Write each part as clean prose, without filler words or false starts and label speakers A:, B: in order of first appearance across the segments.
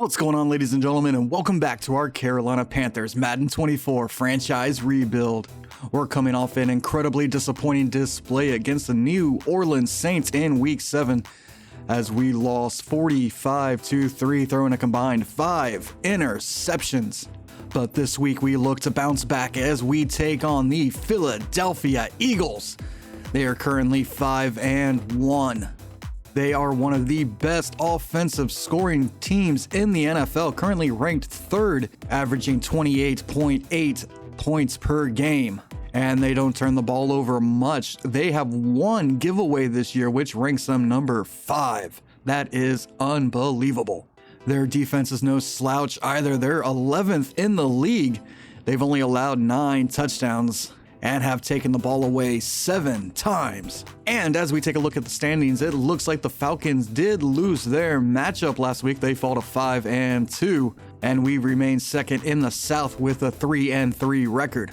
A: What's going on, ladies and gentlemen, and welcome back to our Carolina Panthers Madden 24 franchise rebuild. We're coming off an incredibly disappointing display against the New Orleans Saints in Week 7 as we lost 45-3, throwing a combined 5 interceptions. But this week we look to bounce back as we take on the Philadelphia Eagles. They are currently 5-1. They are one of the best offensive scoring teams in the NFL, currently ranked 3rd, averaging 28.8 points per game. And they don't turn the ball over much. They have one giveaway this year, which ranks them number 5. That is unbelievable. Their defense is no slouch either. They're 11th in the league. They've only allowed 9 touchdowns and have taken the ball away 7 times. And as we take a look at the standings, it looks like the Falcons did lose their matchup last week. They fall to 5-2, and we remain second in the South with a 3-3 record.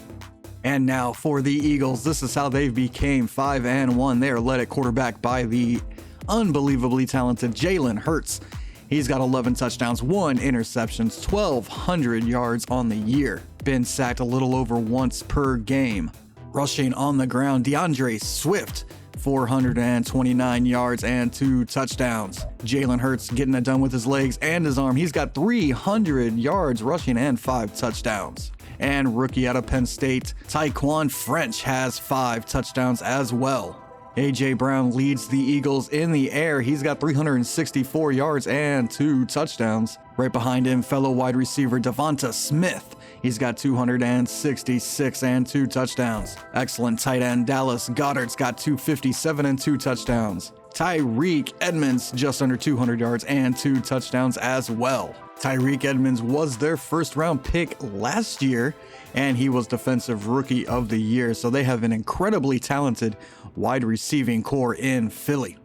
A: And now for the Eagles, this is how they became 5-1. They are led at quarterback by the unbelievably talented Jalen Hurts. He's got 11 touchdowns, 1 interceptions, 1,200 yards on the year. Been sacked a little over once per game. Rushing on the ground, DeAndre Swift, 429 yards and 2 touchdowns. Jalen Hurts getting it done with his legs and his arm. He's got 300 yards rushing and 5 touchdowns. And rookie out of Penn State, Tyquan French has 5 touchdowns as well. A.J. Brown leads the Eagles in the air. He's got 364 yards and 2 touchdowns. Right behind him, fellow wide receiver Devonta Smith. He's got 266 and 2 touchdowns. Excellent tight end Dallas Goedert's got 257 and 2 touchdowns. Tyreek Edmonds just under 200 yards and 2 touchdowns as well. Tyreek Edmonds was their first round pick last year, and he was Defensive Rookie of the Year. So they have an incredibly talented wide receiving core in Philly.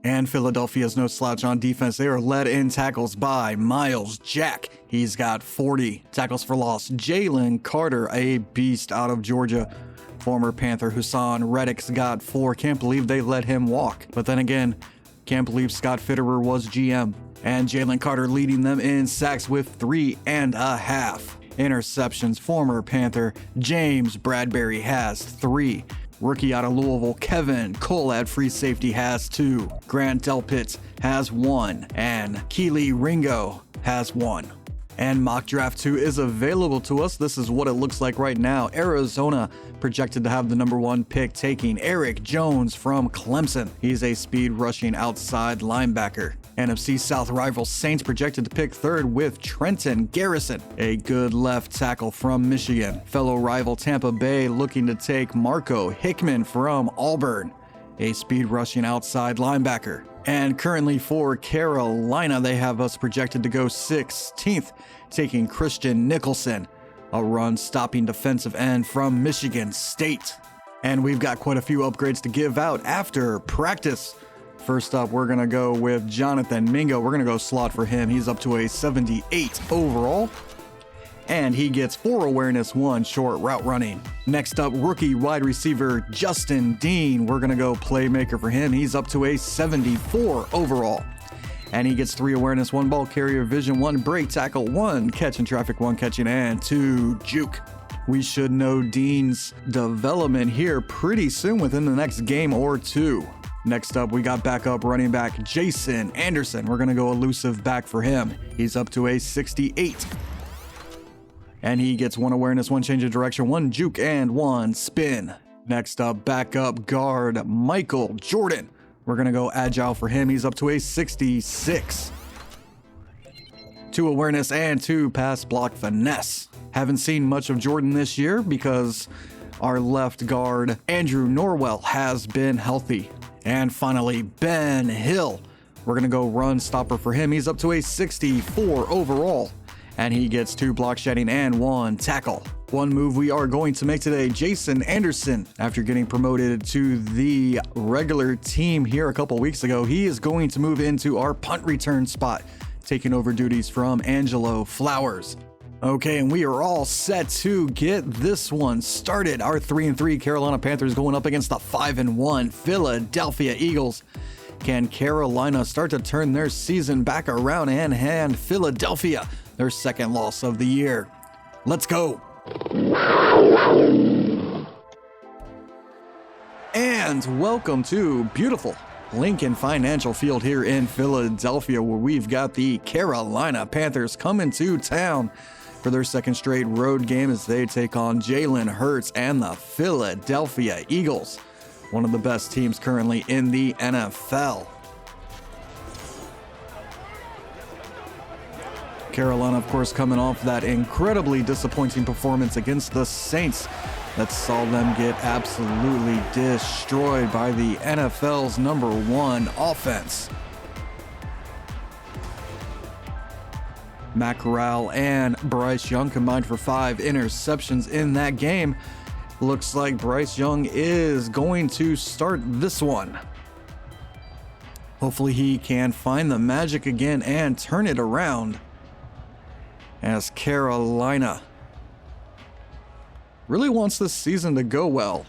A: And Philadelphia is no slouch on defense. They are led in tackles by Myles Jack. He's got 40 tackles for loss. Jalen Carter, a beast out of Georgia. Former Panther Hassan Reddick's got 4. Can't believe they let him walk. But then again, can't believe Scott Fitterer was GM. And Jalen Carter leading them in sacks with 3.5 interceptions. Former Panther James Bradbury has 3. Rookie out of Louisville, Kevin Cole at free safety has 2. Grant Delpit has 1. And Keely Ringo has 1. And Mock Draft 2 is available to us. This is what it looks like right now. Arizona projected to have the number 1 pick, taking Eric Jones from Clemson. He's a speed rushing outside linebacker. NFC South rival Saints projected to pick 3rd with Trenton Garrison, a good left tackle from Michigan. Fellow rival Tampa Bay looking to take Marco Hickman from Auburn, a speed rushing outside linebacker. And currently for Carolina, they have us projected to go 16th, taking Christian Nicholson, a run-stopping defensive end from Michigan State. And we've got quite a few upgrades to give out after practice. First up, we're going to go with Jonathan Mingo. We're going to go slot for him. He's up to a 78 overall. And he gets 4 awareness, 1 short route running. Next up, rookie wide receiver Justin Dean. We're going to go playmaker for him. He's up to a 74 overall. And he gets 3 awareness, 1 ball carrier vision, 1 break tackle, 1 catch in traffic, 1 catching, and 2 juke. We should know Dean's development here pretty soon, within the next game or 2. Next up, we got backup running back Jason Anderson. We're going to go elusive back for him. He's up to a 68. And he gets 1 awareness, 1 change of direction, 1 juke, and 1 spin. Next up, backup guard Michael Jordan. We're going to go agile for him. He's up to a 66. 2 awareness and 2 pass block finesse. Haven't seen much of Jordan this year because our left guard Andrew Norwell has been healthy. And finally, Ben Hill. We're going to go run stopper for him. He's up to a 64 overall. And he gets 2 block shedding and 1 tackle. One move we are going to make today, Jason Anderson, after getting promoted to the regular team here a couple weeks ago, he is going to move into our punt return spot, taking over duties from Angelo Flowers. Okay, and we are all set to get this one started. Our 3-3 Carolina Panthers going up against the 5-1 Philadelphia Eagles. Can Carolina start to turn their season back around and hand Philadelphia their second loss of the year? Let's go. And welcome to beautiful Lincoln Financial Field here in Philadelphia, where we've got the Carolina Panthers coming to town for their second straight road game as they take on Jalen Hurts and the Philadelphia Eagles, one of the best teams currently in the NFL. Carolina, of course, coming off that incredibly disappointing performance against the Saints that saw them get absolutely destroyed by the NFL's #1 offense. Matt Corral and Bryce Young combined for 5 interceptions in that game. Looks like Bryce Young is going to start this one. Hopefully he can find the magic again and turn it around, as Carolina really wants this season to go well,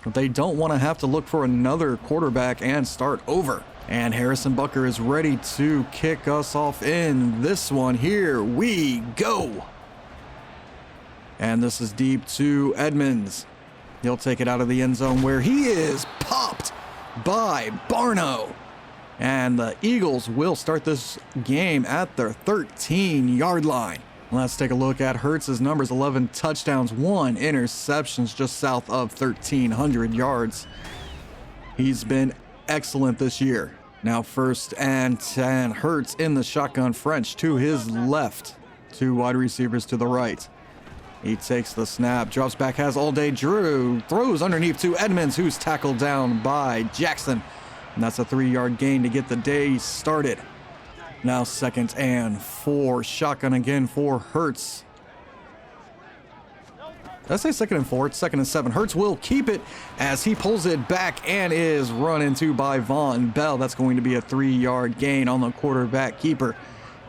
A: but they don't want to have to look for another quarterback and start over. And Harrison Butker is ready to kick us off in this one. Here we go. And this is deep to Edmonds. He'll take it out of the end zone where he is popped by Barno. And the Eagles will start this game at their 13-yard line. Let's take a look at Hurts' numbers: 11 touchdowns, 1 interceptions, just south of 1,300 yards. He's been excellent this year. Now 1st and 10. Hurts in the shotgun, French to his left, 2 wide receivers to the right. He takes the snap, drops back, has all day Drew, throws underneath to Edmonds, who's tackled down by Jackson. And that's a 3-yard gain to get the day started. Now 2nd and 4. Shotgun again for Hurts. Did I say 2nd and 4? It's 2nd and 7. Hurts will keep it as he pulls it back and is run into by Von Bell. That's going to be a 3-yard gain on the quarterback keeper.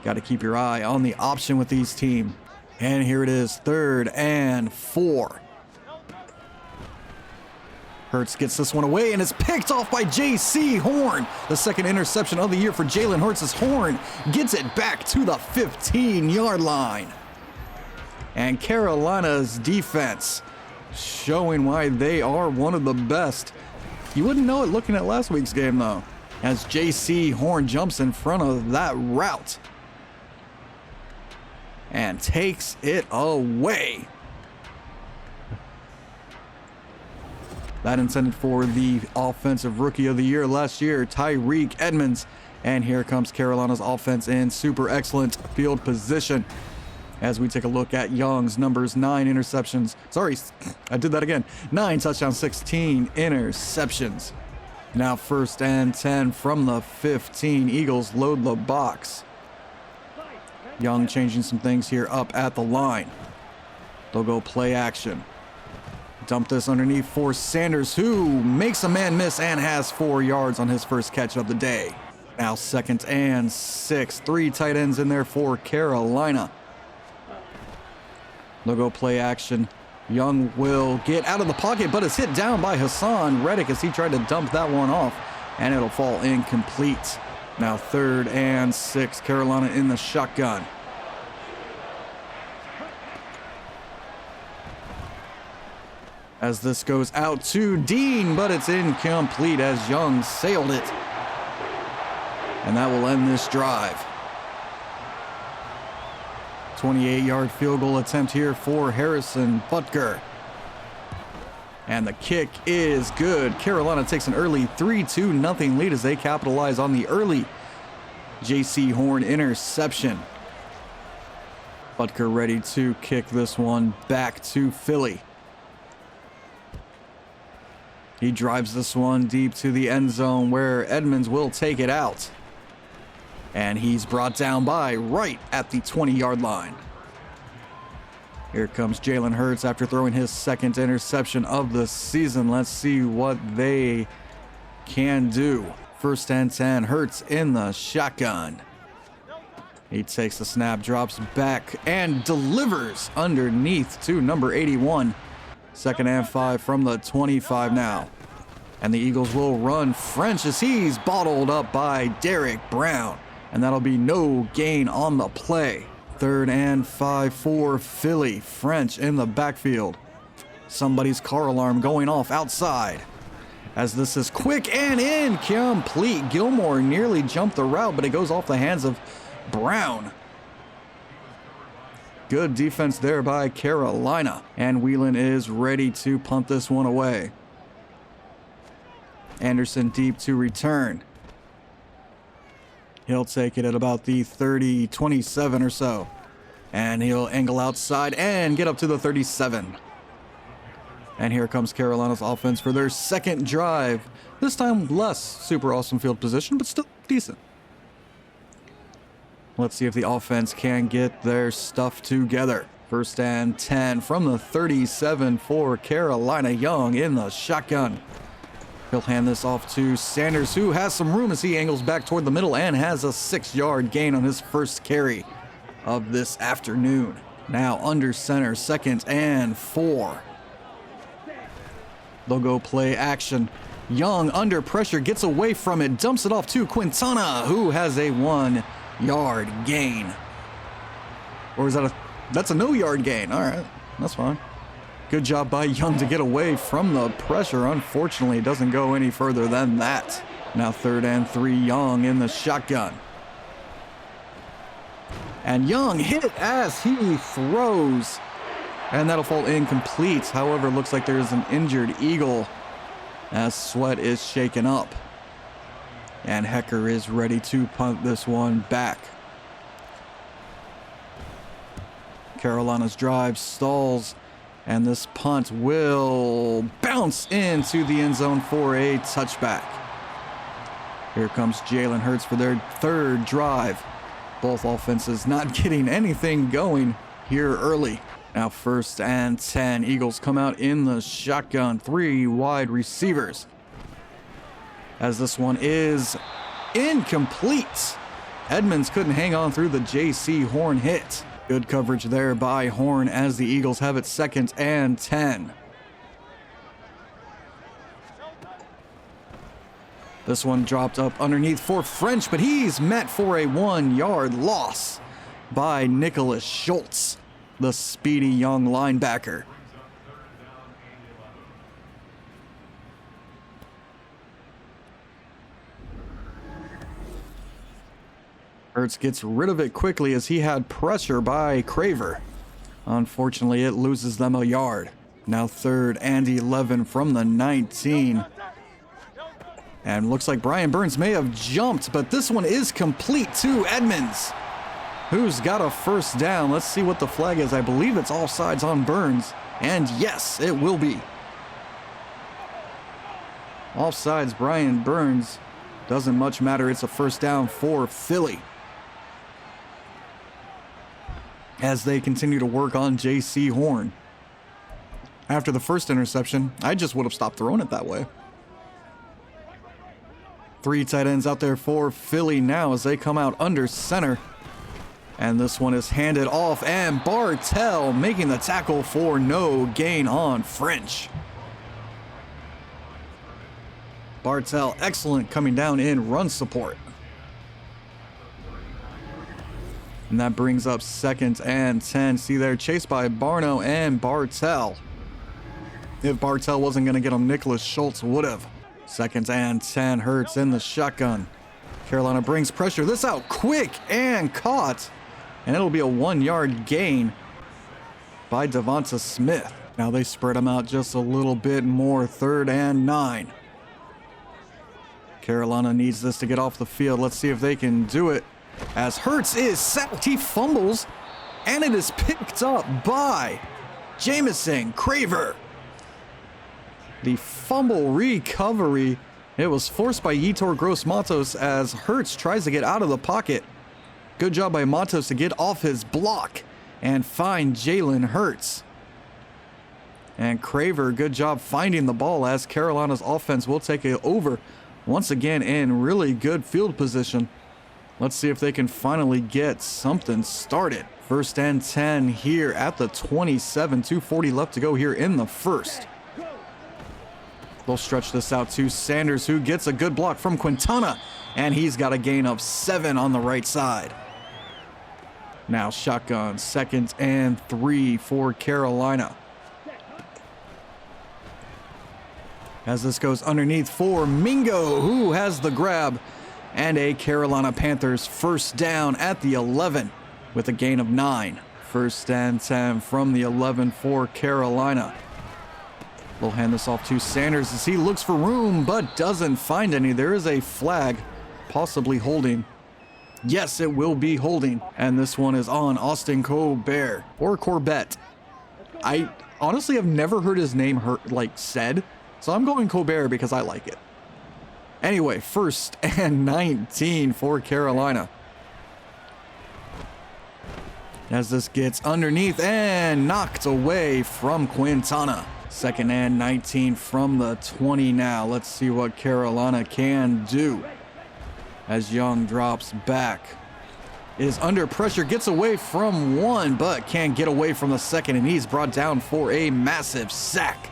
A: Got to keep your eye on the option with these teams. And here it is, 3rd and 4. Hurts gets this one away and it's picked off by J.C. Horn. The 2nd interception of the year for Jalen Hurts as Horn gets it back to the 15-yard line. And Carolina's defense showing why they are one of the best. You wouldn't know it looking at last week's game, though, as J.C. Horn jumps in front of that route and takes it away. That intended for the Offensive Rookie of the Year last year, Tyreek Edmonds. And here comes Carolina's offense in super excellent field position as we take a look at Young's numbers: 9 interceptions. Sorry, I did that again. 9 touchdowns, 16 interceptions. Now 1st and 10 from the 15. Eagles load the box. Young changing some things here up at the line. They'll go play action. Dump this underneath for Sanders, who makes a man miss and has 4 yards on his first catch of the day. Now 2nd and 6. 3 tight ends in there for Carolina. They'll go play action. Young will get out of the pocket, but is hit down by Hassan Reddick as he tried to dump that one off, and it'll fall incomplete. Now 3rd and 6. Carolina in the shotgun. As this goes out to Dean, but it's incomplete as Young sailed it. And that will end this drive. 28-yard field goal attempt here for Harrison Butker. And the kick is good. Carolina takes an early 3-2 lead as they capitalize on the early J.C. Horn interception. Butker ready to kick this one back to Philly. He drives this one deep to the end zone where Edmonds will take it out. And he's brought down by right at the 20-yard line. Here comes Jalen Hurts after throwing his 2nd interception of the season. Let's see what they can do. 1st and 10. Hurts in the shotgun. He takes the snap, drops back, and delivers underneath to number 81. 2nd and 5 from the 25 now. And the Eagles will run French as he's bottled up by Derek Brown. And that'll be no gain on the play. 3rd and 5 for Philly. French in the backfield. Somebody's car alarm going off outside. As this is quick and incomplete. Gilmore nearly jumped the route, but it goes off the hands of Brown. Good defense there by Carolina. And Whelan is ready to punt this one away. Anderson deep to return. He'll take it at about the 30, 27 or so. And he'll angle outside and get up to the 37. And here comes Carolina's offense for their second drive. This time less super awesome field position, but still decent. Let's see if the offense can get their stuff together. 1st and 10 from the 37 for Carolina. Young in the shotgun. He'll hand this off to Sanders, who has some room as he angles back toward the middle and has a 6-yard gain on his first carry of this afternoon. Now under center, 2nd and 4. They'll go play action. Young under pressure, gets away from it, dumps it off to Quintana, who has a 1-yard gain. Or is that that's a no-yard gain. All right, that's fine. Good job by Young to get away from the pressure. Unfortunately, it doesn't go any further than that. Now 3rd and 3, Young in the shotgun. And Young hit as he throws. And that'll fall incomplete. However, looks like there's an injured Eagle as Sweat is shaken up. And Hecker is ready to punt this one back. Carolina's drive stalls. And this punt will bounce into the end zone for a touchback. Here comes Jalen Hurts for their 3rd drive. Both offenses not getting anything going here early. Now 1st and 10. Eagles come out in the shotgun. 3 wide receivers. As this one is incomplete. Edmonds couldn't hang on through the J.C. Horn hit. Good coverage there by Horn as the Eagles have it 2nd and 10. This one dropped up underneath for French, but he's met for a 1-yard loss by Nicholas Schultz, the speedy young linebacker. Hurts gets rid of it quickly as he had pressure by Craver. Unfortunately, it loses them a yard. Now 3rd and 11 from the 19. And looks like Brian Burns may have jumped, but this one is complete to Edmonds, who's got a 1st down. Let's see what the flag is. I believe it's offsides on Burns. And yes, it will be. Offsides, Brian Burns. Doesn't much matter. It's a 1st down for Philly. As they continue to work on J.C. Horn. After the first interception, I just would have stopped throwing it that way. 3 tight ends out there for Philly now as they come out under center. And this one is handed off, and Bartell making the tackle for no gain on French. Bartell, excellent coming down in run support. And that brings up 2nd and 10. See there, chased by Barno and Bartell. If Bartell wasn't going to get him, Nicholas Schultz would have. 2nd and 10, Hurts in the shotgun. Carolina brings pressure. This out quick and caught. And it'll be a 1-yard gain by Devonta Smith. Now they spread them out just a little bit more. 3rd and 9. Carolina needs this to get off the field. Let's see if they can do it. As Hurts is sacked, he fumbles, and it is picked up by Jamison Craver. The fumble recovery, it was forced by Yetur Gross-Matos as Hurts tries to get out of the pocket. Good job by Matos to get off his block and find Jalen Hurts. And Craver, good job finding the ball as Carolina's offense will take it over once again in really good field position. Let's see if they can finally get something started. 1st and 10 here at the 27. 2:40 left to go here in the first. They'll stretch this out to Sanders, who gets a good block from Quintana, and he's got a gain of 7 on the right side. Now shotgun, 2nd and 3 for Carolina. As this goes underneath for Mingo, who has the grab, and a Carolina Panthers first down at the 11 with a gain of 9. 1st and 10 from the 11 for Carolina. They'll hand this off to Sanders as he looks for room but doesn't find any. There is a flag, possibly holding. Yes, it will be holding. And this one is on Austin Colbert, or Corbett. I honestly have never heard his name said, so I'm going Colbert because I like it. Anyway, 1st and 19 for Carolina. As this gets underneath and knocked away from Quintana. 2nd and 19 from the 20 now. Let's see what Carolina can do. As Young drops back. Is under pressure, gets away from 1, but can't get away from the 2nd, and he's brought down for a massive sack.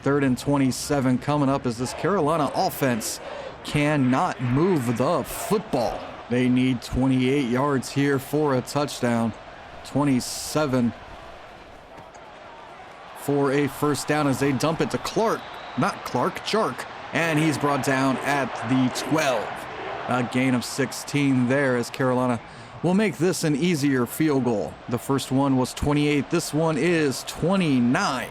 A: 3rd and 27 coming up as this Carolina offense cannot move the football. They need 28 yards here for a touchdown. 27 for a first down as they dump it to Chark, and he's brought down at the 12. A gain of 16 there as Carolina will make this an easier field goal. The first one was 28, this one is 29.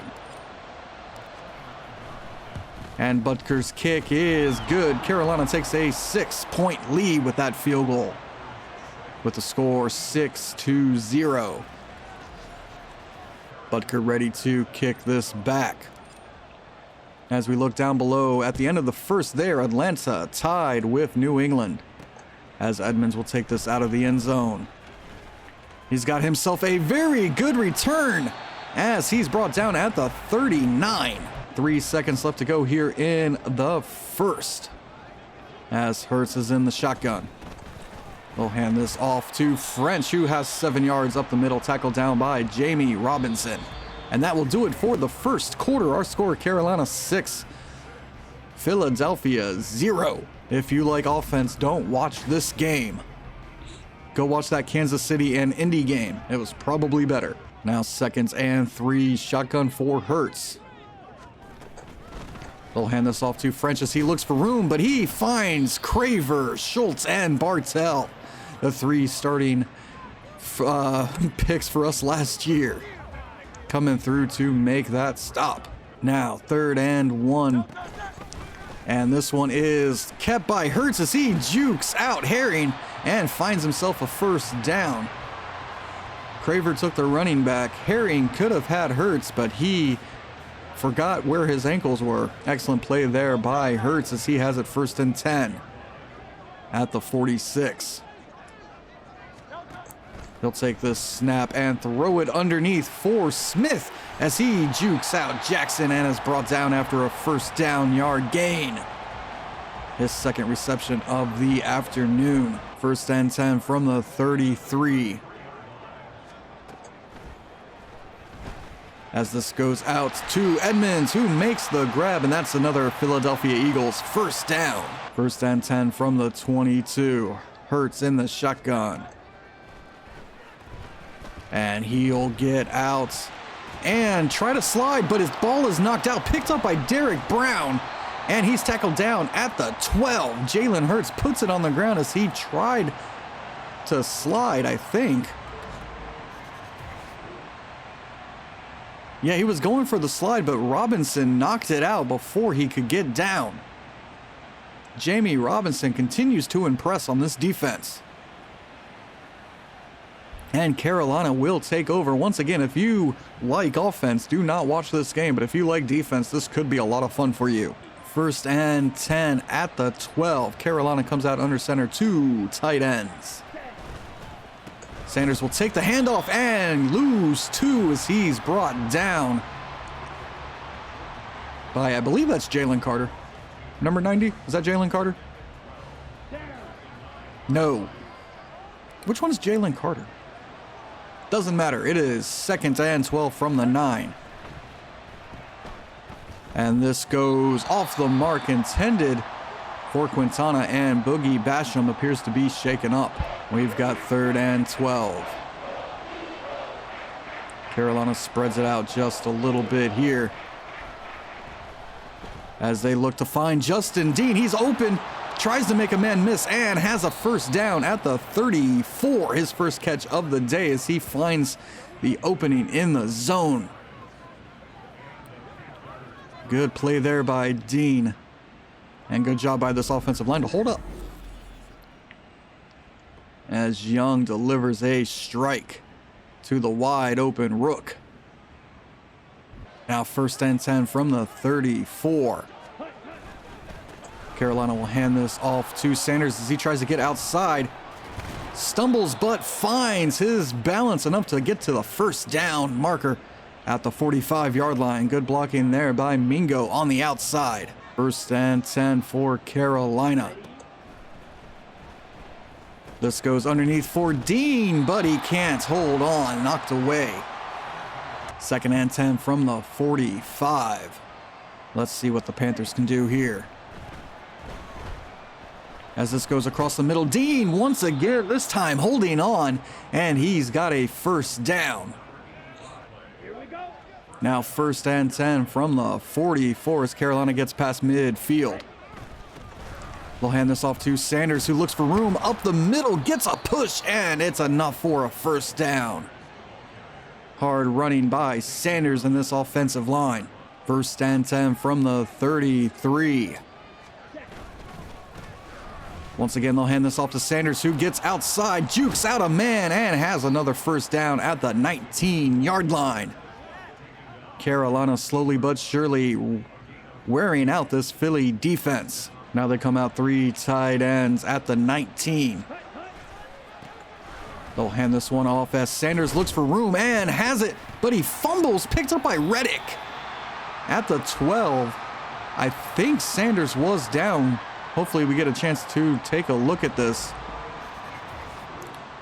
A: And Butker's kick is good. Carolina takes a 6-point lead with that field goal, with the score 6-0. Butker ready to kick this back. As we look down below at the end of the first there, Atlanta tied with New England. As Edmonds will take this out of the end zone. He's got himself a very good return as he's brought down at the 39. 3 seconds left to go here in the first. As Hurts is in the shotgun. We'll hand this off to French, who has 7 yards up the middle, tackled down by Jamie Robinson. And that will do it for the first quarter. Our score, Carolina 6, Philadelphia 0. If you like offense, don't watch this game. Go watch that Kansas City and Indy game. It was probably better. Now 2nd and 3, shotgun for Hurts. They'll hand this off to French as he looks for room, but he finds Craver, Schultz, and Bartell. The 3 starting picks for us last year. Coming through to make that stop. Now 3rd and 1. And this one is kept by Hurts as he jukes out Herring and finds himself a first down. Craver took the running back. Herring could have had Hurts, but he forgot where his ankles were. Excellent play there by Hurts as he has it 1st and 10 at the 46. He'll take this snap and throw it underneath for Smith as he jukes out Jackson and is brought down after a first down yard gain. His 2nd reception of the afternoon. 1st and 10 from the 33. As this goes out to Edmonds, who makes the grab, and that's another Philadelphia Eagles first down. 1st and 10 from the 22. Hurts in the shotgun. And he'll get out and try to slide, but his ball is knocked out, picked up by Derek Brown, and he's tackled down at the 12. Jalen Hurts puts it on the ground as he tried to slide, I think. Yeah, he was going for the slide, but Robinson knocked it out before he could get down. Jamie Robinson continues to impress on this defense. And Carolina will take over. Once again, if you like offense, do not watch this game. But if you like defense, this could be a lot of fun for you. 1st and 10 at the 12. Carolina comes out under center, 2 tight ends. Sanders will take the handoff and lose 2 as he's brought down by, I believe that's Jalen Carter. Number 90, is that Jalen Carter? No. Which one is Jalen Carter? Doesn't matter. It is 2nd and 12 from the 9. And this goes off the mark intended for Quintana, and Boogie Basham appears to be shaken up. We've got 3rd and 12. Carolina spreads it out just a little bit here as they look to find Justin Dean. He's open, tries to make a man miss, and has a first down at the 34. His first catch of the day as he finds the opening in the zone. Good play there by Dean. And good job by this offensive line to hold up. As Young delivers a strike to the wide open Rook. Now 1st and 10 from the 34. Carolina will hand this off to Sanders as he tries to get outside. Stumbles but finds his balance enough to get to the first down marker at the 45-yard line. Good blocking there by Mingo on the outside. 1st and 10 for Carolina. This goes underneath for Dean, but he can't hold on. Knocked away. 2nd and 10 from the 45. Let's see what the Panthers can do here. As this goes across the middle, Dean once again, this time holding on, and he's got a first down. Now 1st and 10 from the 44 as Carolina gets past midfield. They'll hand this off to Sanders, who looks for room up the middle, gets a push, and it's enough for a first down. Hard running by Sanders in this offensive line. 1st and 10 from the 33. Once again, they'll hand this off to Sanders, who gets outside, jukes out a man, and has another first down at the 19-yard line. Carolina slowly but surely wearing out this Philly defense. Now they come out 3 tight ends at the 19. They'll hand this one off as Sanders looks for room and has it, but he fumbles, picked up by Reddick. At the 12, I think Sanders was down. Hopefully we get a chance to take a look at this.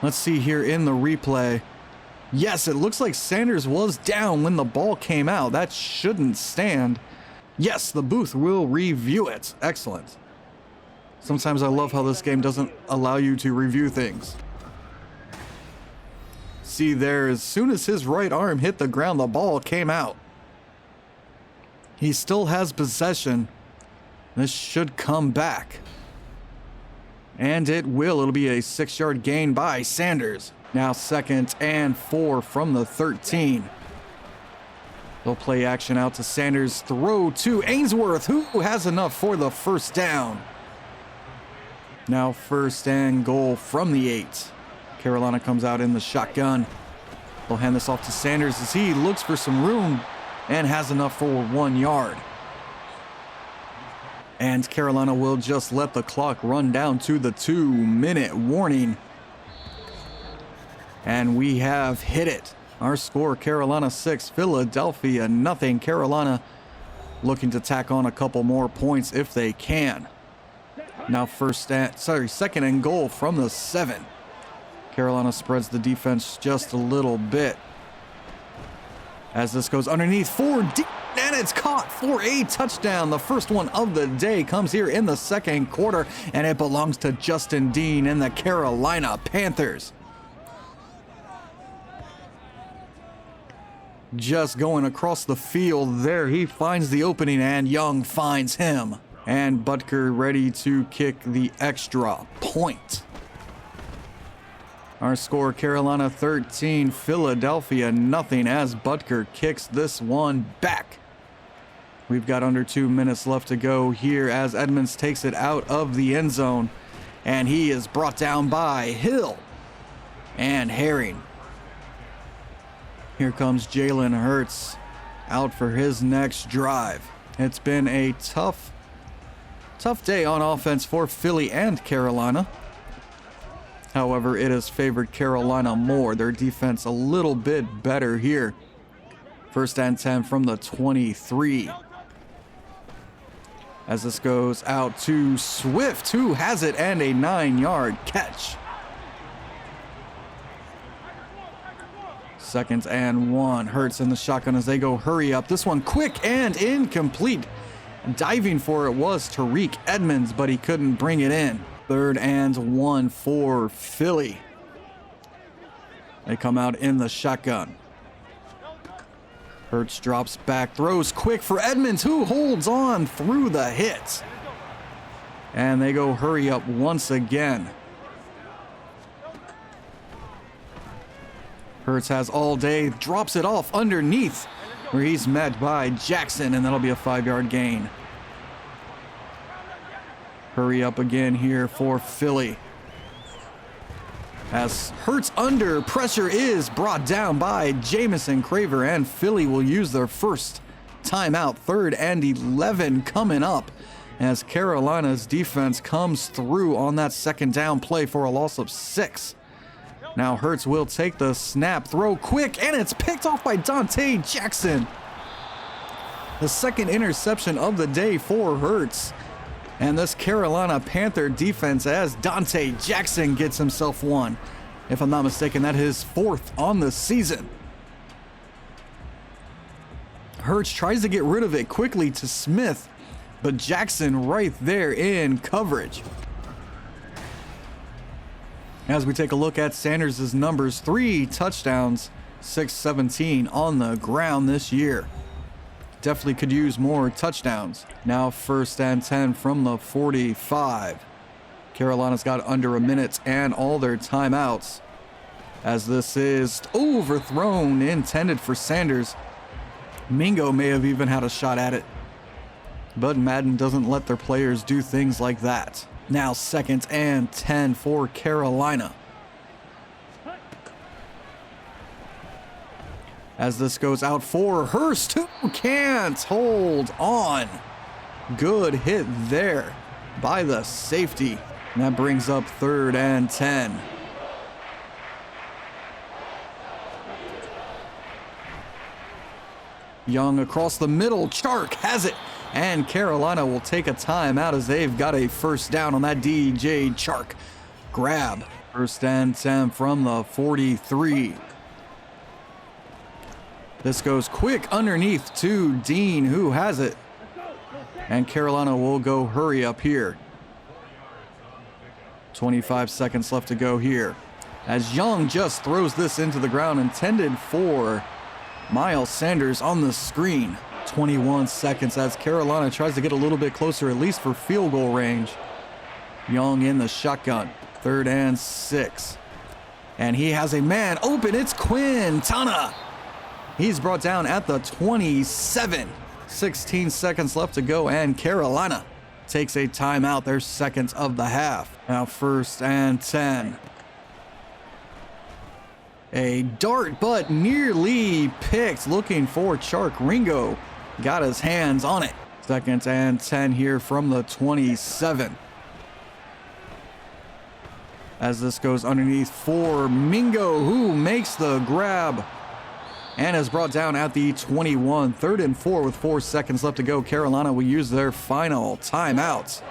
A: Let's see here in the replay. Yes, it looks like Sanders was down when the ball came out. That shouldn't stand. Yes, the booth will review it. Excellent. Sometimes I love how this game doesn't allow you to review things. See there, as soon as his right arm hit the ground, the ball came out. He still has possession. This should come back. And it will. It'll be a 6-yard gain by Sanders. Now 2nd and 4 from the 13. They'll play action out to Sanders. Throw to Ainsworth, who has enough for the first down. Now 1st and goal from the 8. Carolina comes out in the shotgun. They'll hand this off to Sanders as he looks for some room and has enough for 1 yard. And Carolina will just let the clock run down to the 2-minute warning. And we have hit it. Our score, Carolina 6, Philadelphia nothing. Carolina looking to tack on a couple more points if they can. Now 2nd and goal from the 7. Carolina spreads the defense just a little bit. As this goes underneath for Dean, and it's caught for a touchdown. The first one of the day comes here in the 2nd quarter, and it belongs to Justin Dean and the Carolina Panthers. Just going across the field there, he finds the opening, and Young finds him. And Butker ready to kick the extra point. Our score, Carolina 13, Philadelphia nothing, as Butker kicks this one back. We've got under 2 minutes left to go here as Edmonds takes it out of the end zone. And he is brought down by Hill and Herring. Here comes Jalen Hurts out for his next drive. It's been a tough day on offense for Philly and Carolina. However, it has favored Carolina more. Their defense a little bit better here. 1st and 10 from the 23. As this goes out to Swift, who has it, and a 9-yard catch. 2nd and 1. Hurts in the shotgun as they go hurry up. This one quick and incomplete. Diving for it was Tariq Edmonds, but he couldn't bring it in. 3rd and 1 for Philly. They come out in the shotgun. Hurts drops back, throws quick for Edmonds, who holds on through the hit. And they go hurry up once again. Hurts has all day, drops it off underneath, where he's met by Jackson, and that'll be a 5-yard gain. Hurry up again here for Philly. As Hurts under pressure is brought down by Jamison Craver, and Philly will use their first timeout. 3rd and 11 coming up as Carolina's defense comes through on that 2nd down play for a loss of 6. Now Hurts will take the snap, throw quick, and it's picked off by Dante Jackson. The 2nd interception of the day for Hurts. And this Carolina Panther defense, as Dante Jackson gets himself one. If I'm not mistaken, that is 4th on the season. Hurts tries to get rid of it quickly to Smith, but Jackson right there in coverage. As we take a look at Sanders' numbers, 3 touchdowns, 617 on the ground this year. Definitely could use more touchdowns. Now 1st and 10 from the 45. Carolina's got under a minute and all their timeouts, as this is overthrown, intended for Sanders. Mingo may have even had a shot at it, but Madden doesn't let their players do things like that. Now 2nd and 10 for Carolina. As this goes out for Hurst, who can't hold on. Good hit there by the safety. And that brings up 3rd and 10. Young across the middle. Chark has it. And Carolina will take a timeout as they've got a 1st down on that DJ Chark grab. 1st and 10 from the 43. This goes quick underneath to Dean, who has it. And Carolina will go hurry up here. 25 seconds left to go here, as Young just throws this into the ground, intended for Miles Sanders on the screen. 21 seconds as Carolina tries to get a little bit closer, at least for field goal range. Young in the shotgun. 3rd and 6. And he has a man open. It's Quintana. He's brought down at the 27. 16 seconds left to go, and Carolina takes a timeout, their 2nd of the half. Now 1st and 10. A dart, but nearly picked, looking for Chark. Ringo got his hands on it. 2nd and 10 here from the 27. As this goes underneath for Mingo, who makes the grab and is brought down at the 21. 3rd and 4 with 4 seconds left to go. Carolina will use their final timeout,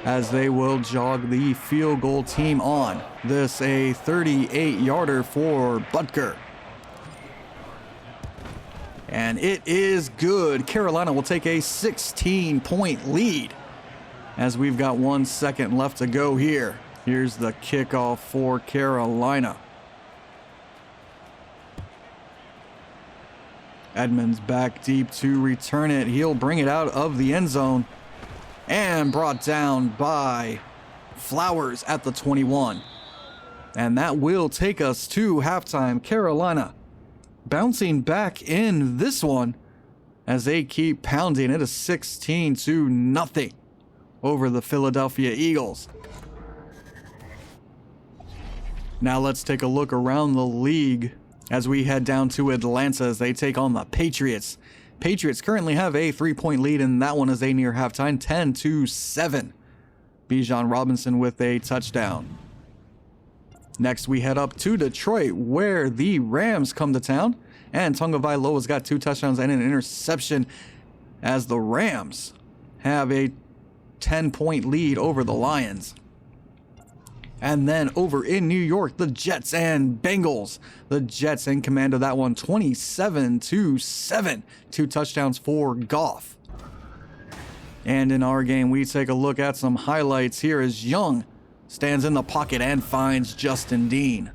A: as they will jog the field goal team on. This a 38-yarder for Butker. And it is good. Carolina will take a 16-point lead, as we've got 1 second left to go here. Here's the kickoff for Carolina. Edmonds back deep to return it. He'll bring it out of the end zone, and brought down by Flowers at the 21. And that will take us to halftime. Carolina bouncing back in this one as they keep pounding. It is 16-0 over the Philadelphia Eagles. Now let's take a look around the league as we head down to Atlanta as they take on the Patriots. Patriots currently have a 3-point lead, and that one is a near halftime, 10-7. Bijan Robinson with a touchdown. Next, we head up to Detroit, where the Rams come to town, and Tonga Vailoa's got 2 touchdowns and an interception, as the Rams have a 10-point lead over the Lions. And then over in New York, the Jets and Bengals. The Jets in command of that one, 27-7. 2 touchdowns for Goff. And in our game, we take a look at some highlights here as Young stands in the pocket and finds Justin Dean.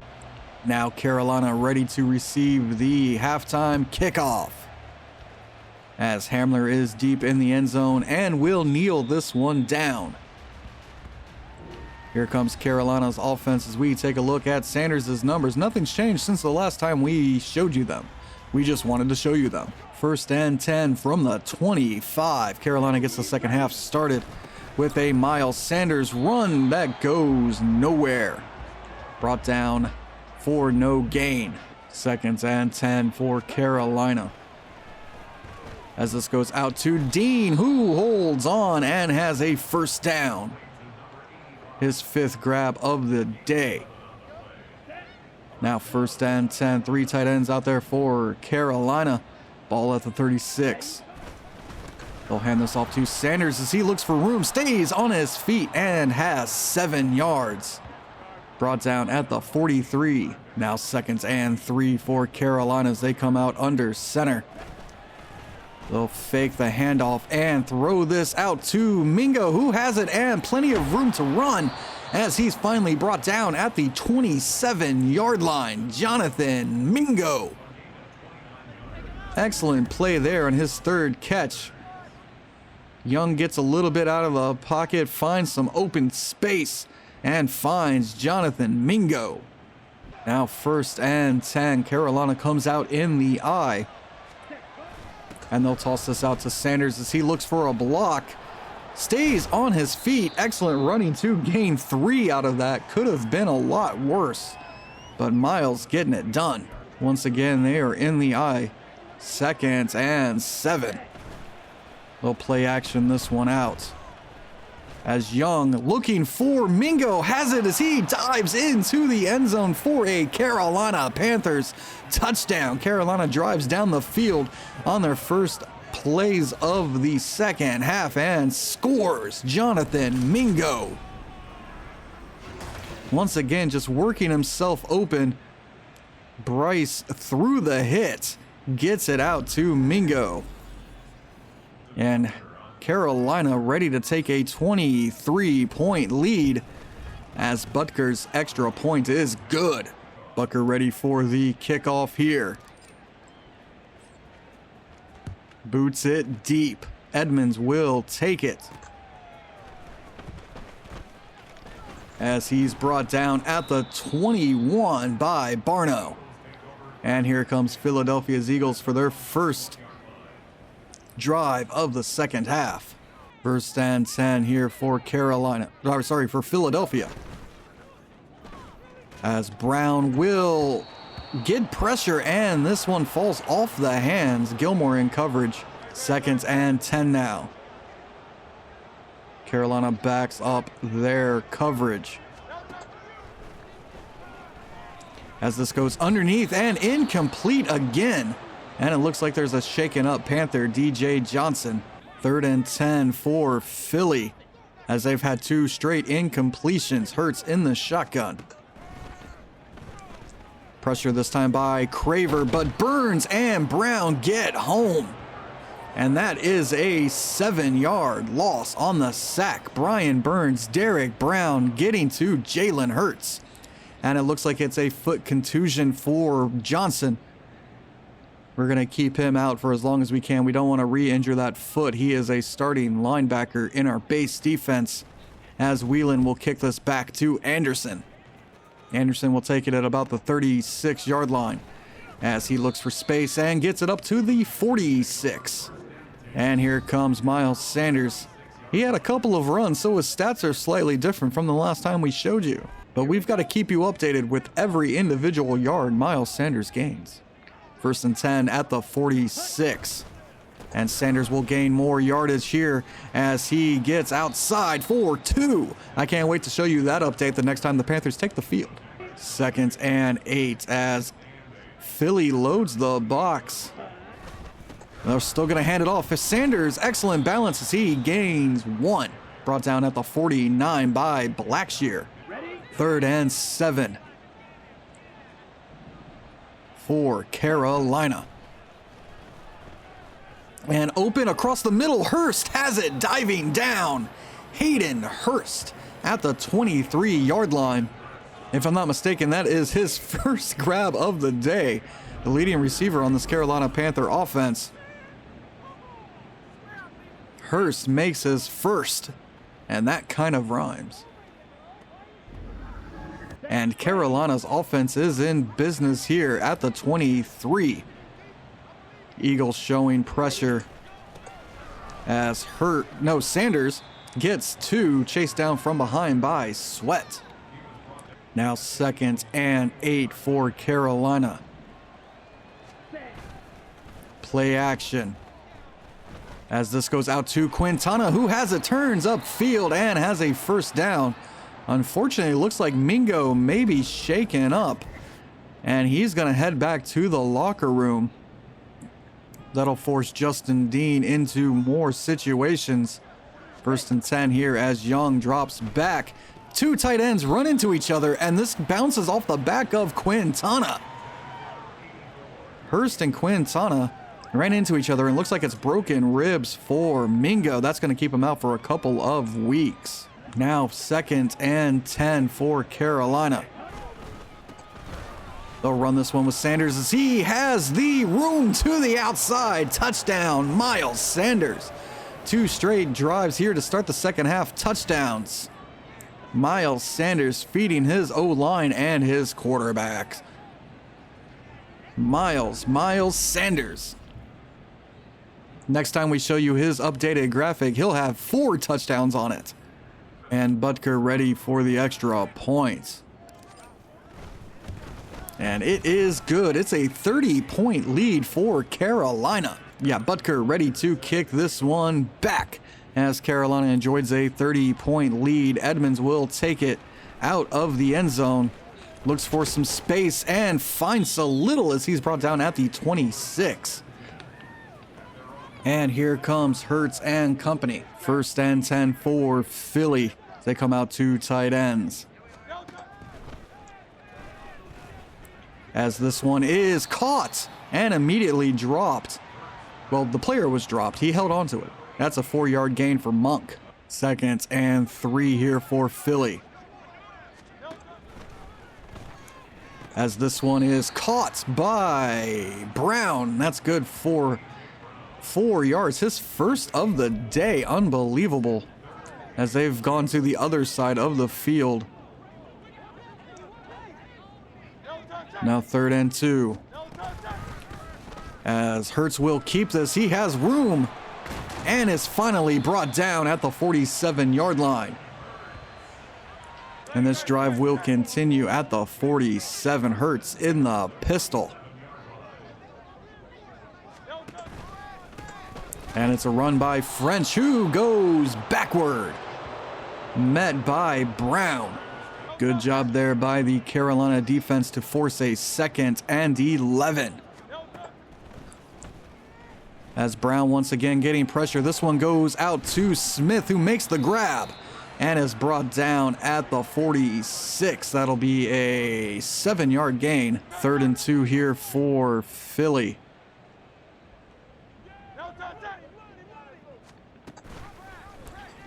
A: Now Carolina ready to receive the halftime kickoff, as Hamler is deep in the end zone and will kneel this one down. Here comes Carolina's offense as we take a look at Sanders' numbers. Nothing's changed since the last time we showed you them. We just wanted to show you them. 1st and 10 from the 25. Carolina gets the second half started with a Miles Sanders run that goes nowhere. Brought down for no gain. 2nd and 10 for Carolina, as this goes out to Dean, who holds on and has a first down. His 5th grab of the day. Now 1st and 10, 3 tight ends out there for Carolina. Ball at the 36. They'll hand this off to Sanders as he looks for room, stays on his feet and has 7 yards. Brought down at the 43. Now 2nd and 3 for Carolina as they come out under center. They'll fake the handoff and throw this out to Mingo, who has it and plenty of room to run as he's finally brought down at the 27-yard line. Jonathan Mingo. Excellent play there on his 3rd catch. Young gets a little bit out of the pocket, finds some open space, and finds Jonathan Mingo. Now 1st and 10. Carolina comes out in the eye. And they'll toss this out to Sanders as he looks for a block. Stays on his feet. Excellent running to gain 3 out of that. Could have been a lot worse, but Miles getting it done. Once again, they are in the eye. 2nd and 7. They'll play action this one out, as Young looking for Mingo has it as he dives into the end zone for a Carolina Panthers touchdown. Carolina drives down the field on their first plays of the second half and scores. Jonathan Mingo. Once again, just working himself open. Bryce through the hit, gets it out to Mingo. And Carolina ready to take a 23-point lead, as Butker's extra point is good. Butker ready for the kickoff here. Boots it deep. Edmonds will take it, as he's brought down at the 21 by Barno. And here comes Philadelphia's Eagles for their first drive of the second half. 1st and 10 here for for Philadelphia, as Brown will get pressure and this one falls off the hands. Gilmore in coverage. 2nd and 10 now. Carolina backs up their coverage, as this goes underneath and incomplete again. And it looks like there's a shaken up Panther, DJ Johnson. 3rd and 10 for Philly, as they've had 2 straight incompletions. Hurts in the shotgun. Pressure this time by Craver, but Burns and Brown get home. And that is a 7-yard loss on the sack. Brian Burns, Derek Brown getting to Jalen Hurts. And it looks like it's a foot contusion for Johnson. We're going to keep him out for as long as we can. We don't want to re-injure that foot. He is a starting linebacker in our base defense, as Whelan will kick this back to Anderson. Anderson will take it at about the 36-yard line, as he looks for space and gets it up to the 46. And here comes Miles Sanders. He had a couple of runs, so his stats are slightly different from the last time we showed you. But we've got to keep you updated with every individual yard Miles Sanders gains. 1st and 10 at the 46. And Sanders will gain more yardage here as he gets outside for 2. I can't wait to show you that update the next time the Panthers take the field. 2nd and 8 as Philly loads the box. They're still going to hand it off. Sanders, excellent balance as he gains 1. Brought down at the 49 by Blackshear. 3rd and 7 for Carolina. And open across the middle. Hurst has it, diving down. Hayden Hurst at the 23-yard line. If I'm not mistaken, that is his first grab of the day. The leading receiver on this Carolina Panther offense. Hurst makes his first, and that kind of rhymes. And Carolina's offense is in business here at the 23. Eagles showing pressure as Sanders gets 2, chased down from behind by Sweat. Now 2nd and 8 for Carolina. Play action. As this goes out to Quintana, who has it, turns upfield and has a first down. Unfortunately, it looks like Mingo may be shaken up, and he's going to head back to the locker room. That'll force Justin Dean into more situations. 1st and 10 here as Young drops back. 2 tight ends run into each other, and this bounces off the back of Quintana. Hurst and Quintana ran into each other, and looks like it's broken ribs for Mingo. That's going to keep him out for a couple of weeks. Now 2nd and 10 for Carolina. They'll run this one with Sanders as he has the room to the outside. Touchdown, Miles Sanders. 2 straight drives here to start the second half. Touchdowns. Miles Sanders feeding his O-line and his quarterbacks. Miles Sanders. Next time we show you his updated graphic, he'll have 4 touchdowns on it. And Butker ready for the extra point. And it is good. It's a 30-point lead for Carolina. Yeah, Butker ready to kick this one back as Carolina enjoys a 30-point lead. Edmonds will take it out of the end zone. Looks for some space and finds so little as he's brought down at the 26. And here comes Hurts and company. 1st and 10 for Philly. They come out 2 tight ends. As this one is caught and immediately dropped. Well, the player was dropped. He held on to it. That's a 4-yard gain for Monk. 2nd and 3 here for Philly. As this one is caught by Brown. That's good for 4 yards. His first of the day. Unbelievable. As they've gone to the other side of the field. Now 3rd and 2. As Hurts will keep this. He has room and is finally brought down at the 47-yard line. And this drive will continue at the 47. Hurts in the pistol. And it's a run by French, who goes backward. Met by Brown. Good job there by the Carolina defense to force a 2nd and 11. As Brown once again getting pressure. This one goes out to Smith, who makes the grab and is brought down at the 46. That'll be a 7-yard gain. 3rd and 2 here for Philly.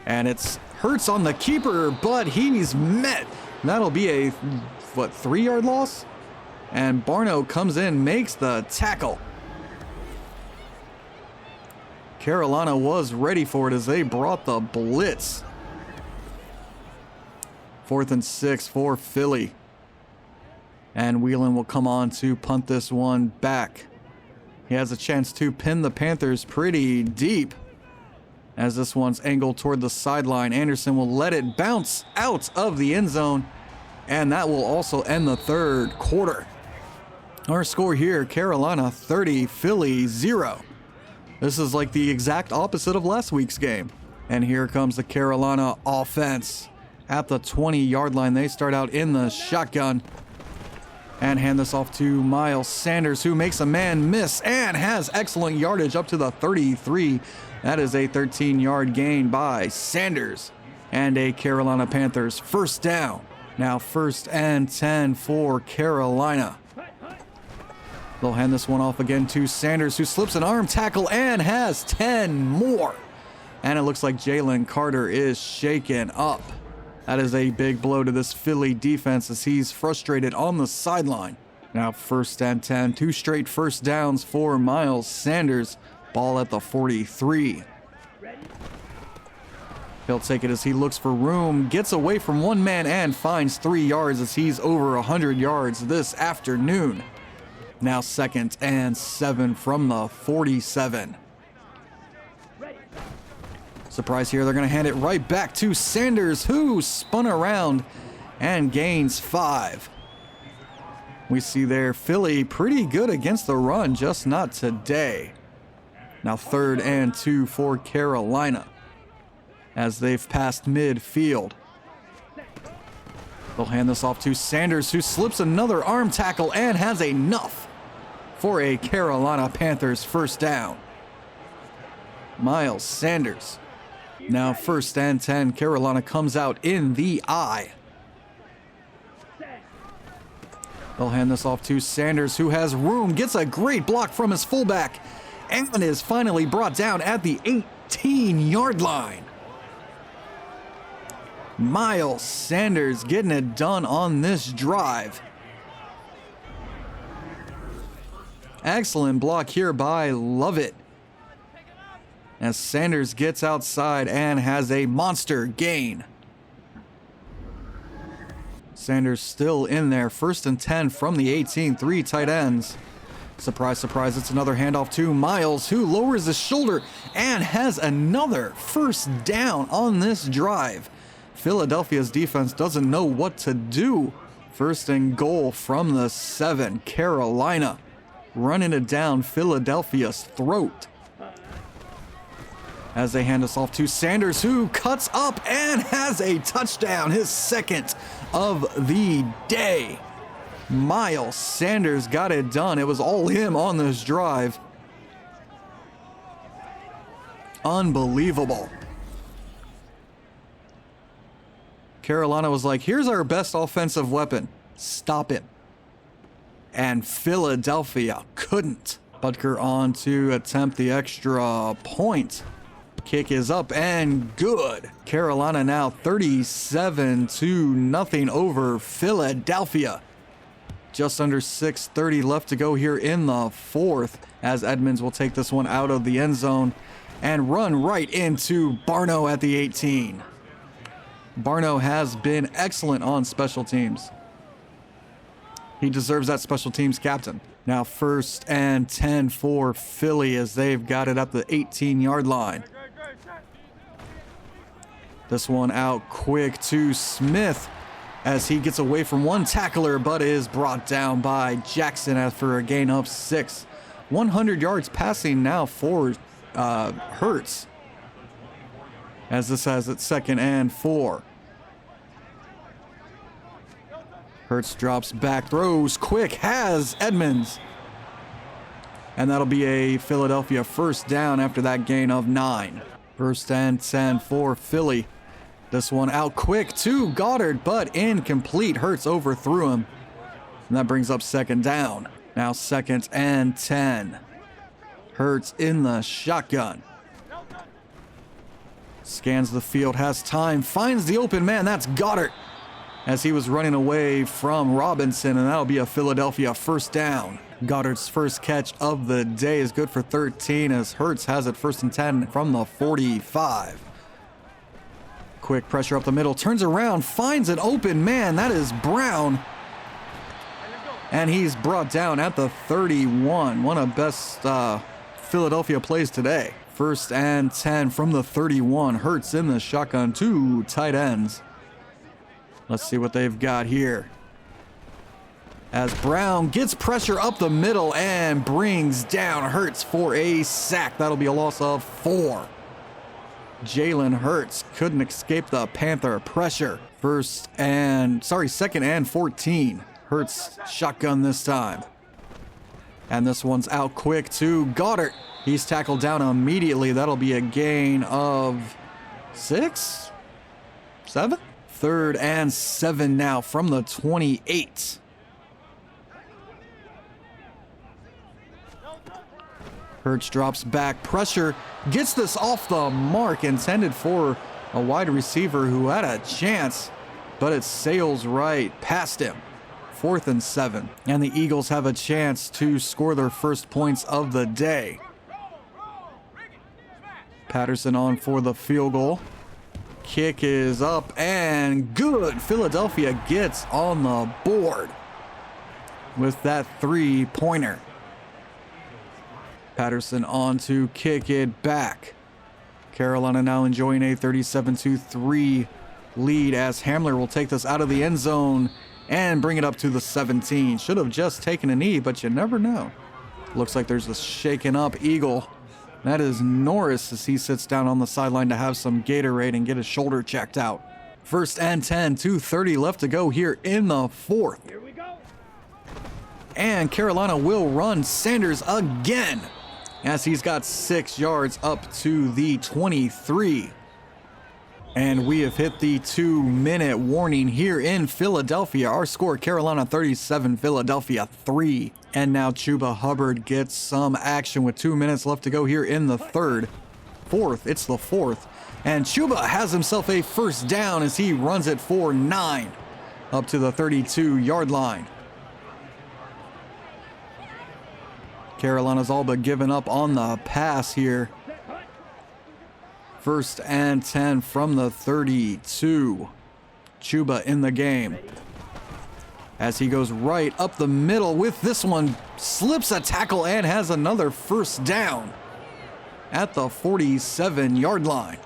A: And it's Hurts on the keeper, but he's met. That'll be a, 3-yard loss? And Barno comes in, makes the tackle. Carolina was ready for it as they brought the blitz. 4th and 6 for Philly. And Whelan will come on to punt this one back. He has a chance to pin the Panthers pretty deep. As this one's angled toward the sideline, Anderson will let it bounce out of the end zone. And that will also end the 3rd quarter. Our score here, Carolina 30, Philly 0. This is like the exact opposite of last week's game. And here comes the Carolina offense. At the 20-yard line, they start out in the shotgun. And hand this off to Miles Sanders, who makes a man miss and has excellent yardage up to the 33. That is a 13-yard gain by Sanders. And a Carolina Panthers first down Now 1st and 10 for Carolina. They'll hand this one off again to Sanders, who slips an arm tackle and has 10 more. And it looks like Jalen Carter is shaken up. That is a big blow to this Philly defense as he's frustrated on the sideline. Now 1st and 10, 2 straight first downs for Miles Sanders. Ball at the 43. He'll take it as he looks for room, gets away from one man and finds 3 yards as he's over 100 yards this afternoon. Now 2nd and 7 from the 47. Surprise here, they're going to hand it right back to Sanders, who spun around and gains 5. We see there Philly pretty good against the run, just not today. Now 3rd and 2 for Carolina as they've passed midfield. They'll hand this off to Sanders, who slips another arm tackle and has enough for a Carolina Panthers first down. Miles Sanders. Now 1st and 10, Carolina comes out in the I. They'll hand this off to Sanders, who has room, gets a great block from his fullback, and is finally brought down at the 18-yard line. Miles Sanders getting it done on this drive. Excellent block here by Lovett, as Sanders gets outside and has a monster gain. Sanders still in there. 1st and 10 from the 18, 3 tight ends. Surprise, surprise, it's another handoff to Miles, who lowers his shoulder and has another first down on this drive. Philadelphia's defense doesn't know what to do. 1st and goal from the 7. Carolina running it down Philadelphia's throat as they hand us off to Sanders, who cuts up and has a touchdown, his 2nd of the day. Miles Sanders got it done. It was all him on this drive. Unbelievable. Carolina was like, here's our best offensive weapon. Stop it. And Philadelphia couldn't. Butker on to attempt the extra point. Kick is up and good. Carolina now 37-0 over Philadelphia. Just under 6:30 left to go here in the 4th, as Edmonds will take this one out of the end zone and run right into Barno at the 18. Barno has been excellent on special teams. He deserves that special teams captain. Now 1st and 10 for Philly as they've got it at the 18-yard line. This one out quick to Smith as he gets away from one tackler but is brought down by Jackson after a gain of 6. 100 yards passing now for Hurts, as this has its 2nd and 4. Hurts drops back, throws quick, has Edmonds. And that'll be a Philadelphia first down after that gain of 9. 1st and 10 for Philly. This one out quick to Goddard, but incomplete. Hurts overthrew him. And that brings up 2nd down. Now 2nd and 10. Hurts in the shotgun. Scans the field, has time, finds the open man. That's Goddard, as he was running away from Robinson, and that'll be a Philadelphia first down. Goddard's first catch of the day is good for 13 as Hurts has it 1st and 10 from the 45. Quick pressure up the middle, turns around, finds an open man. That is Brown. And he's brought down at the 31. One of the best Philadelphia plays today. 1st and 10 from the 31. Hurts in the shotgun, 2 tight ends. Let's see what they've got here. As Brown gets pressure up the middle and brings down Hurts for a sack. That'll be a loss of 4. Jalen Hurts couldn't escape the Panther pressure. 2nd and 14. Hurts shotgun this time. And this one's out quick to Goddard. He's tackled down immediately. That'll be a gain of 6? 7? 3rd and 7 now from the 28. Hurts drops back, pressure, gets this off the mark, intended for a wide receiver who had a chance, but it sails right past him. 4th and 7, and the Eagles have a chance to score their first points of the day. Patterson on for the field goal. Kick is up and good. Philadelphia gets on the board with that 3-pointer. Patterson on to kick it back. Carolina now enjoying a 37-3 lead as Hamler will take this out of the end zone and bring it up to the 17. Should have just taken a knee, but you never know. Looks like there's a shaken up Eagle. That is Norris as he sits down on the sideline to have some Gatorade and get his shoulder checked out. 1st and 10, 2:30 left to go here in the 4th.
B: Here we go.
A: And Carolina will run Sanders again as he's got 6 yards up to the 23. And we have hit the 2-minute warning here in Philadelphia. Our score, Carolina 37, Philadelphia 3. And now Chuba Hubbard gets some action with 2 minutes left to go here in the 3rd. 4th, it's the 4th. And Chuba has himself a first down as he runs it for 9 up to the 32-yard line. Carolina's all but given up on the pass here. 1st and 10 from the 32. Chuba in the game. As he goes right up the middle with this one, slips a tackle and has another first down at the 47-yard line.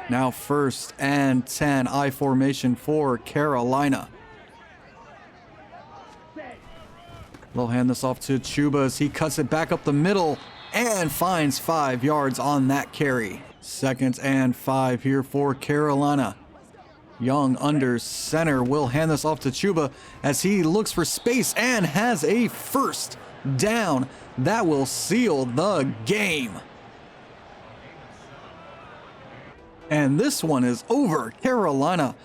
A: Now 1st and 10, I formation for Carolina. They'll hand this off to Chuba as he cuts it back up the middle and finds 5 yards on that carry. 2nd and 5 here for Carolina. Young under center will hand this off to Chuba as he looks for space and has a first down. That will seal the game. And this one is over. Carolina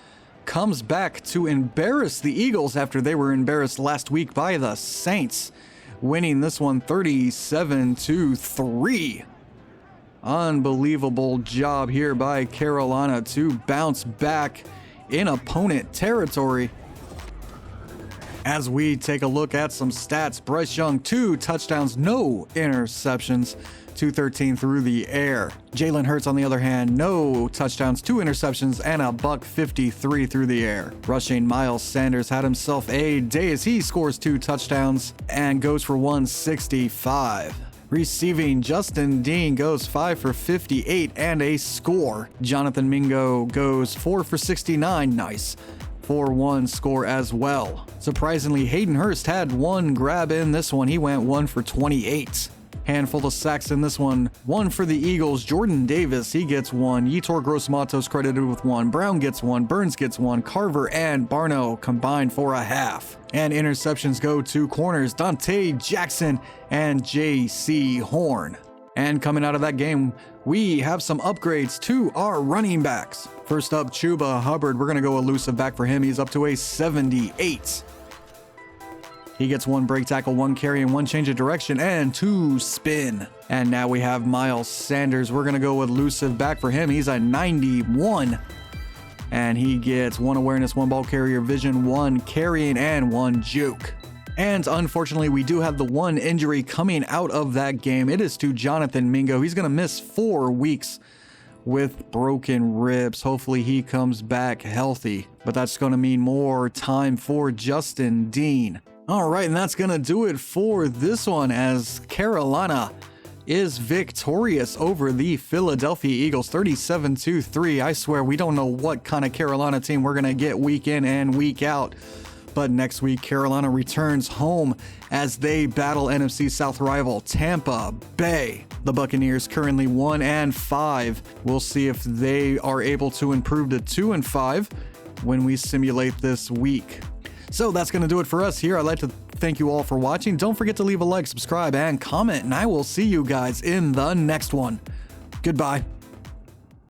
A: comes back to embarrass the Eagles after they were embarrassed last week by the Saints, winning this one 37-3. Unbelievable job here by Carolina to bounce back in opponent territory. As we take a look at some stats, Bryce Young, 2 touchdowns, no interceptions, 213 through the air. Jalen Hurts, on the other hand, no touchdowns, 2 interceptions, and a $153 through the air. Rushing, Miles Sanders had himself a day as he scores 2 touchdowns and goes for 165. Receiving, Justin Dean goes 5 for 58 and a score. Jonathan Mingo goes 4 for 69, nice. 4-1 score as well. Surprisingly, Hayden Hurst had 1 grab in this one. He went 1 for 28. Handful of sacks in this one. 1 for the Eagles. Jordan Davis, he gets 1. Yetur Gross-Matos credited with 1. Brown gets 1. Burns gets 1. Carver and Barno combined for a half. And interceptions go to corners Dante Jackson and J.C. Horn. And coming out of that game, we have some upgrades to our running backs. First up, Chuba Hubbard. We're going to go elusive back for him. He's up to a 78. He gets 1 break tackle, 1 carry, and 1 change of direction, and 2 spin. And now we have Miles Sanders. We're going to go with elusive back for him. He's a 91. And he gets 1 awareness, 1 ball carrier vision, 1 carrying, and 1 juke. And unfortunately, we do have the 1 injury coming out of that game. It is to Jonathan Mingo. He's going to miss 4 weeks with broken ribs. Hopefully he comes back healthy. But that's going to mean more time for Justin Dean. All right, and that's going to do it for this one as Carolina is victorious over the Philadelphia Eagles 37-3. I swear we don't know what kind of Carolina team we're going to get week in and week out. But next week, Carolina returns home as they battle NFC South rival Tampa Bay. The Buccaneers currently 1-5. We'll see if they are able to improve to 2-5 when we simulate this week. So that's going to do it for us here. I'd like to thank you all for watching. Don't forget to leave a like, subscribe, and comment, and I will see you guys in the next one. Goodbye.